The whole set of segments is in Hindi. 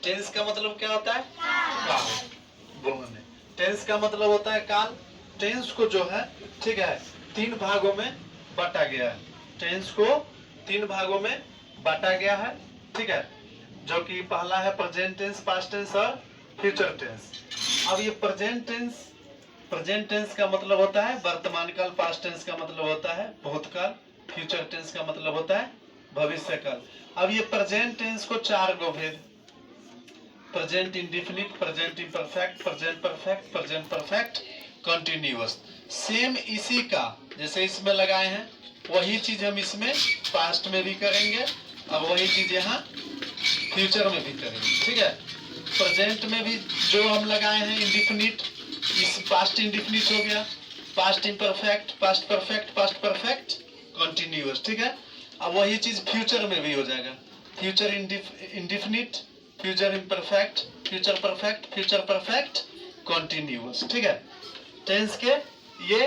टेंस का मतलब क्या होता है? काल। बोलने टेंस का मतलब होता है काल। टेंस को जो है, ठीक है, 3 भागों में बांटा गया है। टेंस को 3 भागों में बांटा गया है, ठीक है, जो कि पहला है प्रेजेंट टेंस, पास्ट टेंस और फ्यूचर टेंस। अब ये प्रेजेंट टेंस का मतलब होता है वर्तमान काल, पास्ट टेंस का मतलब होता है भूतकाल, फ्यूचर टेंस का मतलब होता है भविष्य काल। अब ये प्रेजेंट टेंस को 4 गो भेद, present indefinite, present imperfect, present perfect, present perfect continuous. Same इसी का जैसे इसमें लगाए हैं वही चीज हम इसमें पास्ट में भी करेंगे और वही चीज यहाँ फ्यूचर में भी करेंगे, ठीक है। प्रेजेंट में भी जो हम लगाए हैं इंडेफिनिट, इस पास्ट इंडेफिनिट हो गया, past imperfect, past perfect, past perfect continuous, ठीक है। अब वही चीज फ्यूचर में भी हो जाएगा, future indefinite, future imperfect, future perfect, future perfect continuous, ठीक है। टेंस के ये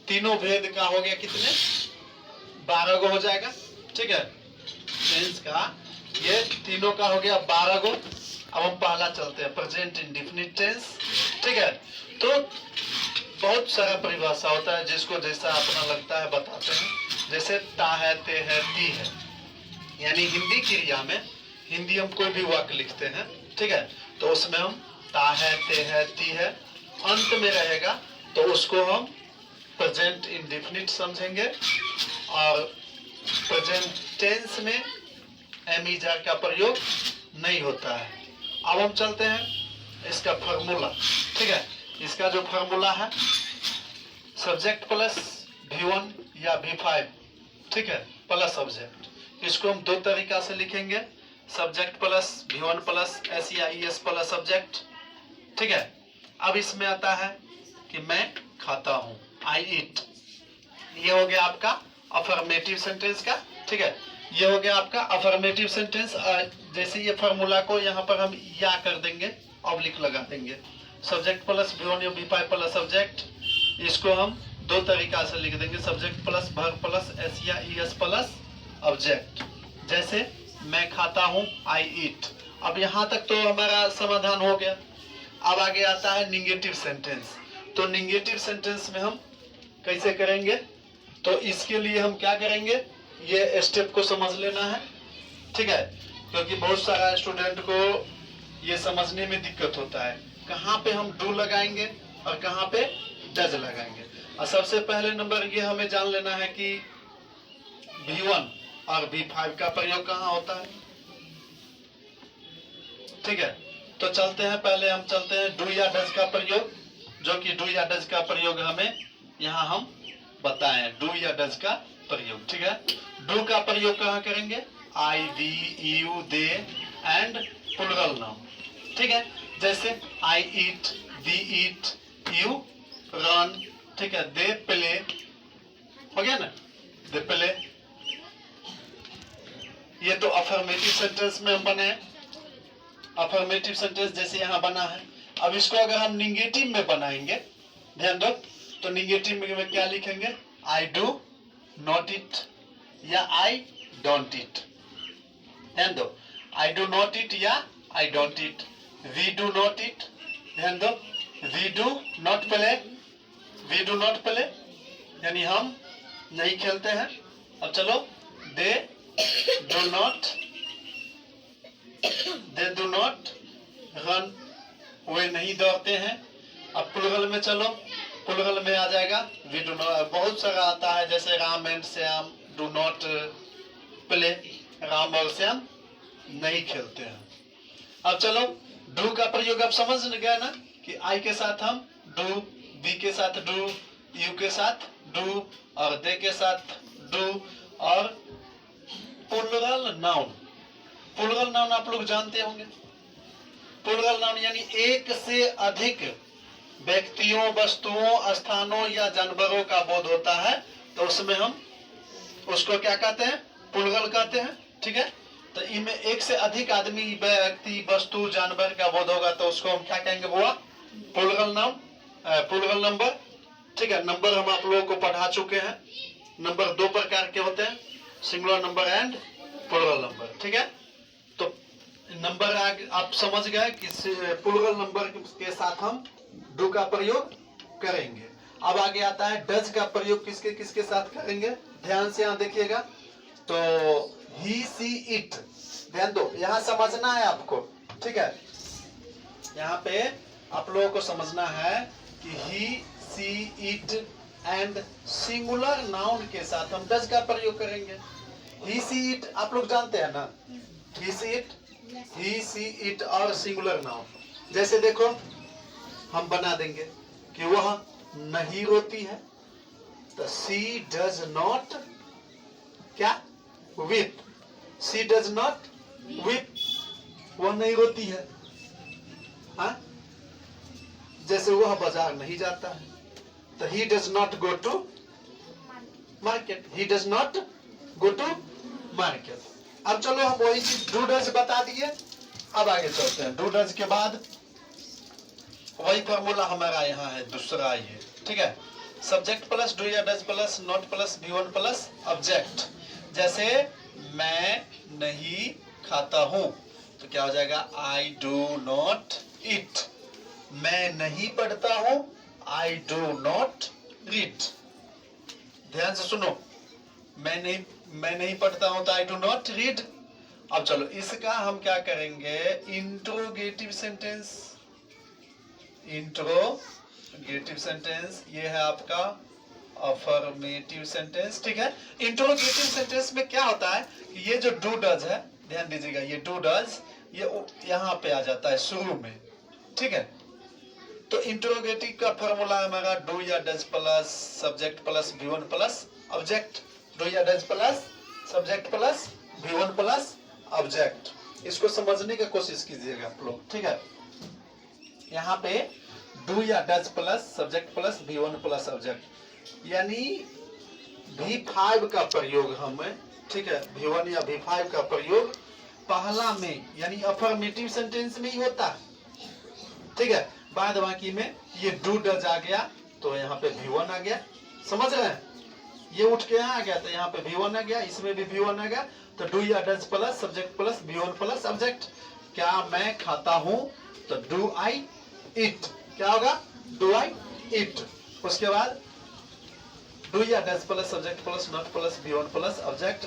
तीनों भेद का हो गया कितने? 12 गो हो जाएगा, ठीक है। टेंस का ये तीनों का हो गया 12 गो। अब हम पहला चलते हैं प्रेजेंट इंडेफिनिट टेंस, ठीक है। तो बहुत सारा परिभाषा होता है, जिसको जैसा अपना लगता है बताते हैं। जैसे ता है, ते है, ती है, यानी हिंदी क्रिया में, हिंदी हम कोई भी वाक्य लिखते हैं, ठीक है, तो उसमें हम ता है, ते है, ती है अंत में रहेगा तो उसको हम प्रेजेंट इंडेफिनिट समझेंगे। और प्रेजेंट टेंस में एमीजार का प्रयोग नहीं होता है। अब हम चलते हैं इसका फार्मूला, ठीक है। इसका जो फार्मूला है सब्जेक्ट प्लस V1 या V5, ठीक है, प्लस सब्जेक्ट। इसको हम 2 तरीका से लिखेंगे, subject plus V1 plus S या ES प्लस सब्जेक्ट, ठीक है। अब इसमें आता है कि मैं खाता हूँ, I eat। ये हो गया आपका अफर्मेटिव सेंटेंस का, ठीक है, ये हो गया आपका अफर्मेटिव सेंटेंस। जैसे ये फार्मूला को यहाँ पर हम या कर देंगे, ऑब्लिक लगा देंगे, सब्जेक्ट प्लस V1 या V5 प्लस सब्जेक्ट। इसको हम 2 तरीका से लिख देंगे, subject plus verb plus S या ES प्लस ऑब्जेक्ट। जैसे मैं खाता हूँ, I eat। अब यहाँ तक तो हमारा समाधान हो गया। अब आगे आता है निगेटिव सेंटेंस। तो निगेटिव सेंटेंस में हम कैसे करेंगे? तो इसके लिए हम क्या करेंगे, ये स्टेप को समझ लेना है, ठीक है, क्योंकि बहुत सारा स्टूडेंट को ये समझने में दिक्कत होता है, कहाँ पे हम डू लगाएंगे और कहाँ पे डज लगाएंगे। और सबसे पहले नंबर ये हमें जान लेना है कि V1 और V5 का प्रयोग कहाँ होता है, ठीक है। तो चलते हैं, पहले हम चलते हैं डू या डज का प्रयोग, जो कि डू या डज का प्रयोग हमें यहाँ हम बताएं, डू या डज का प्रयोग, ठीक है। डू का प्रयोग कहाँ करेंगे? I, we, you, they and plural noun, ठीक है। जैसे I eat, we eat, you run, ठीक है, they play, हो गया ना, they play। ये तो अफर्मेटिव सेंटेंस में हम बने, अफर्मेटिव सेंटेंस जैसे यहाँ बना है। अब इसको अगर हम निगेटिव में बनाएंगे, ध्यान दो, तो निगेटिव में क्या लिखेंगे? I do not eat या I don't eat। ध्यान दो, I do not eat या I don't eat। We do not eat, ध्यान दो, we do not play, we do not play यानी हम नहीं खेलते हैं। अब चलो, they do not run, वे नहीं दौड़ते हैं। अब प्लूरल में चलो, प्लूरल में आ जाएगा वी डू नॉट, बहुत सारा आता है, जैसे Ram and Shyam do not play, Ram और श्याम नहीं खेलते हैं। अब चलो, डू का प्रयोग आप समझ गए ना, कि आई के साथ हम डू, बी के साथ डू, यू के साथ डू और दे के साथ डू। और प्लूरल नाउन, प्लूरल नाउन आप लोग जानते होंगे। प्लूरल नाउन यानी एक से अधिक व्यक्तियों, वस्तुओं, स्थानों या जानवरों का बोध होता है, तो उसमें हम उसको क्या कहते हैं? प्लूरल कहते हैं, ठीक है। तो इनमें एक से अधिक आदमी, व्यक्ति, वस्तु, जानवर का बोध होगा तो उसको हम क्या कहेंगे? वो प्लूरल नाउन, प्लूरल नंबर, ठीक है। नंबर हम आप लोगों को पढ़ा चुके हैं। नंबर 2 प्रकार के होते हैं, singular number and plural number, ठीक है। तो नंबर आप समझ गए कि प्लूरल नंबर के साथ हम डू का प्रयोग करेंगे। अब आगे आता है डज का प्रयोग किसके किसके साथ करेंगे, ध्यान से यहाँ देखिएगा। तो ही सी इट, ध्यान दो, यहाँ समझना है आपको, ठीक है। यहाँ पे आप लोगों को समझना है कि he she it and singular noun के साथ हम डज का प्रयोग करेंगे। ही सी इट आप लोग जानते हैं ना, he she it, he she it और सिंगुलर नाउन। जैसे देखो हम बना देंगे कि वह नहीं रोती है, तो सी डज नॉट क्या weep, she does not weep, वह नहीं रोती है। हाँ? जैसे वह बाजार नहीं जाता है, तो he does not go to market, he does not go to market। अब चलो हम वही चीज डू डज बता दिए, अब आगे चलते हैं। डू डज के बाद वही फॉर्मूला हमारा यहाँ है दूसरा, ये ठीक है। सब्जेक्ट प्लस डू या does plus not plus V1 plus object. जैसे मैं नहीं खाता हूं, तो क्या हो जाएगा, आई डू नॉट ईट। मैं नहीं पढ़ता हूं, आई डू नॉट रीड। ध्यान से सुनो, मैं नहीं पढ़ता हूं तो आई डू नॉट रीड। अब चलो इसका हम क्या करेंगे, इंट्रोगेटिव सेंटेंस। इंट्रोगेटिव सेंटेंस ये है आपका अफर्मेटिव सेंटेंस, ठीक है। इंट्रोगेटिव सेंटेंस में क्या होता है कि ये जो डू डज है, ध्यान दीजिएगा, ये डू डज ये यहाँ पे आ जाता है शुरू में, ठीक है। तो इंट्रोगेटिव का फॉर्मूला हमारा डू या does plus subject plus V1 plus object. Do या does plus subject plus V1 plus object. इसको समझने की कोशिश कीजिएगा आप लोग, ठीक है। यहाँ पे डू या does plus subject plus V1 plus object, यानी V5 का प्रयोग हमें, ठीक है, V1 या V5 का प्रयोग पहला में यानी अफर्मेटिव सेंटेंस में ही होता है, ठीक है। बाद बाकी में ये डू डज आ गया तो यहाँ पे V1 आ गया, समझ रहे हैं। ये उठ के यहाँ आ गया तो यहाँ पे V1 आ गया, इसमें भी V1 आ गया। तो डू या does plus subject plus V1 plus object. क्या मैं खाता हूं, तो डू आई ईट, क्या होगा, डू आई ईट। उसके बाद डू या does plus subject plus not plus V1 plus object.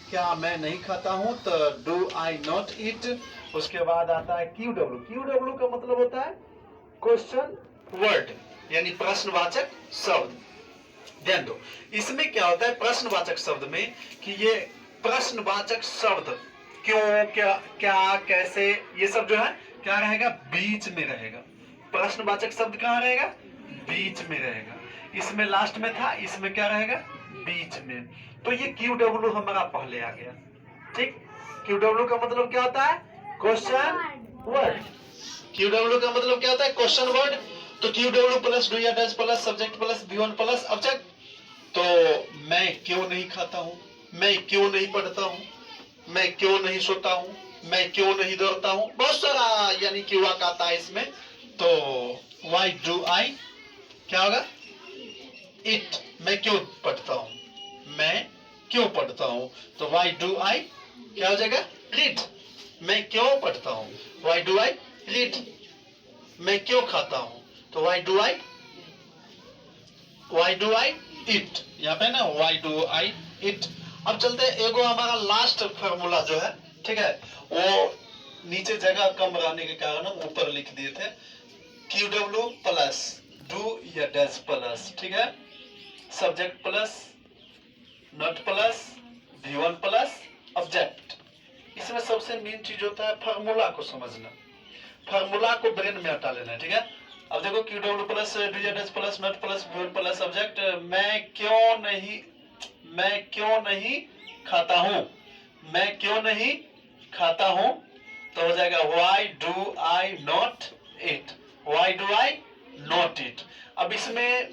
क्या मैं नहीं खाता हूं, तो डू आई नॉट ईट। उसके बाद आता है QW। QW का मतलब होता है क्वेश्चन वर्ड, यानी प्रश्नवाचक शब्द। ध्यान दो, इसमें क्या होता है प्रश्नवाचक शब्द में कि ये प्रश्नवाचक शब्द क्यों, क्या कैसे, ये सब जो है क्या रहेगा, बीच में रहेगा। प्रश्नवाचक शब्द कहाँ रहेगा, बीच में रहेगा। इसमें लास्ट में था, इसमें क्या रहेगा, बीच में। तो ये QW हमारा पहले आ गया, ठीक। QW का मतलब क्या होता है, क्वेश्चन वर्ड। QW का मतलब क्या होता है, क्वेश्चन वर्ड। तो QW प्लस डू या does plus subject plus V1 plus object. तो मैं क्यों नहीं खाता हूं, मैं क्यों नहीं पढ़ता हूं, मैं क्यों नहीं सोता हूं, मैं क्यों नहीं दौड़ता हूं, बहुत सारा यानी कि वाक्य आता है इसमें। तो व्हाई डू आई क्या होगा, इट, मैं क्यों पढ़ता हूं, मैं क्यों पढ़ता हूं। तो व्हाई डू आई क्या हो जाएगा, रीड, मैं क्यों पढ़ता हूं, व्हाई डू आई रीड। मैं क्यों खाता हूं, तो व्हाई डू आई ईट, यहाँ पे ना व्हाई डू आई ईट। अब चलते हैं, एगो हमारा लास्ट फॉर्मूला जो है, ठीक है, वो नीचे जगह कम रहने के कारण हम ऊपर लिख दिए थे। QW प्लस डू या डज प्लस, ठीक है, subject plus not plus V1 plus object. इसमें सबसे मेन चीज होता है फार्मूला को समझना, फार्मूला को ब्रेन में हटा लेना, ठीक है। अब देखो QW प्लस डू या does plus not plus V1 plus object. मैं क्यों नहीं खाता हूं, मैं क्यों नहीं खाता हूं, तो हो जाएगा why do I not eat, why do I not eat. अब इसमें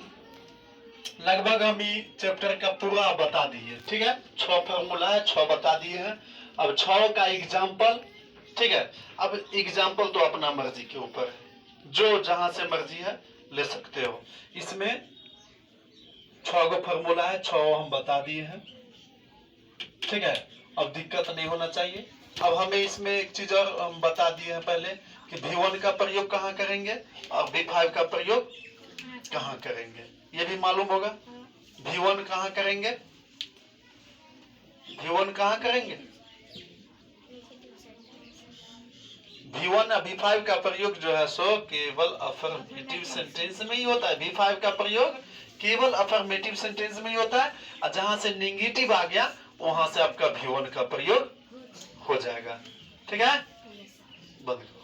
लगभग हम ये चैप्टर का पूरा बता दिए, ठीक है। 6 फॉर्मूला है, 6 बता दिए हैं। अब 6 का एग्जाम्पल, ठीक है। अब एग्जाम्पल तो अपना मर्जी के ऊपर है, जो जहां से मर्जी है ले सकते हो। इसमें 6 गो फॉर्मूला है, 6 हम बता दिए हैं, ठीक है। अब दिक्कत नहीं होना चाहिए, अब हमें इसमें एक चीज और हम बता दिए हैं पहले कि V1 का प्रयोग कहाँ करेंगे और V5 का प्रयोग कहाँ करेंगे, ये भी मालूम होगा। V1 कहाँ करेंगे, V1 कहाँ करेंगे, V1 और V5 का प्रयोग जो है सो केवल अफर्मेटिव सेंटेंस में ही होता है। V5 का प्रयोग केवल अफर्मेटिव सेंटेंस में ही होता है, और जहां से नेगेटिव आ गया वहां से आपका V1 का प्रयोग हो जाएगा। ठीक है, बंद करो।